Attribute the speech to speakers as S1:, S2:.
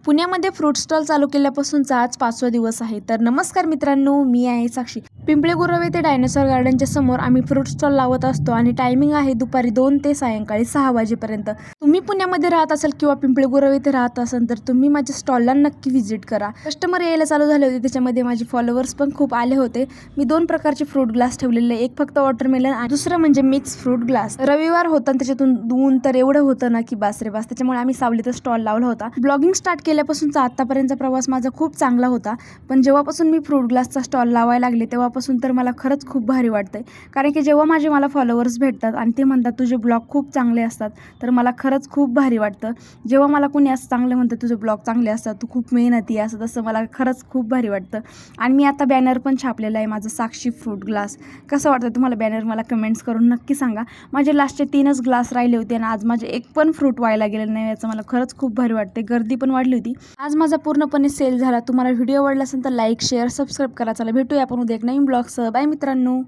S1: पुण्यामध्ये fruit stall चालू केल्यापासूनचा आज 5वा दिवस आहे. तर नमस्कार मित्रांनो, मी आहे साक्षी. पिंपळे गुरव येथे डायनोसॉर गार्डनच्या समोर आम्ही फ्रूट स्टॉल लावत असतो आणि टायमिंग आहे दुपारी 2 ते सायंकाळी 6 वाजेपर्यंत. तुम्ही पुण्यामध्ये राहत असाल किंवा पिंपळे गुरव येथे राहत असाल तर तुम्ही माझ्या स्टॉलला नक्की व्हिजिट करा. कस्टमर यायला चालू झाले होते, त्याच्यामध्ये माझे फॉलोअर्स पण खूप आले होते. मी 2 प्रकारचे फ्रूट ग्लास ठेवलेले, एक फक्त वॉटरमेलन आणि दुसरं म्हणजे मिक्स फ्रूट ग्लास. रविवार होता आणि त्याच्यातून ऊन तर एवढं होतं ना की बास रे बास. त्याच्यामुळे आम्ही सावलीतच स्टॉल लावला होता. ब्लॉगिंग स्टार्ट केल्यापासूनचा आतापर्यंतचा प्रवास माझा खूप चांगला होता, पण जेव्हापासून मी फ्रूट ग्लासचा स्टॉल लावायला लागले तेव्हापासून तर मला खरंच खूप भारी वाटतंय. कारण की जेव्हा मला फॉलोअर्स भेटतात आणि ते म्हणतात तुझे ब्लॉग खूप चांगले असतात, तर मला खरंच खूप भारी वाटतं. जेव्हा मला कोणी असं चांगलं म्हणतं तुझे ब्लॉग चांगले असतात, तू खूप मेहनती आहे, असं तसं मला खरंच खूप भारी वाटतं. आणि मी आता बॅनर पण छापलेला आहे माझं, साक्षी फ्रूट ग्लास. कसं वाटतं तुम्हाला बॅनर? मला कमेंट्स करून नक्की सांगा. माझे लास्टचे 3च ग्लास राहिले होते आणि आज माझे एक पण फ्रूट व्हायला गेलेलं नाही, याचं मला खरंच खूप भारी वाटते. गर्दी पण वाढली होती. आज माझा पूर्णपणे सेल झाला. तुम्हाला व्हिडिओ आवडला असेल तर लाईक, शेअर, सबस्क्राईब करा. चला भेटूया आपण उद्या एक नवीन ब्लॉगसह. बाय मित्रांनो.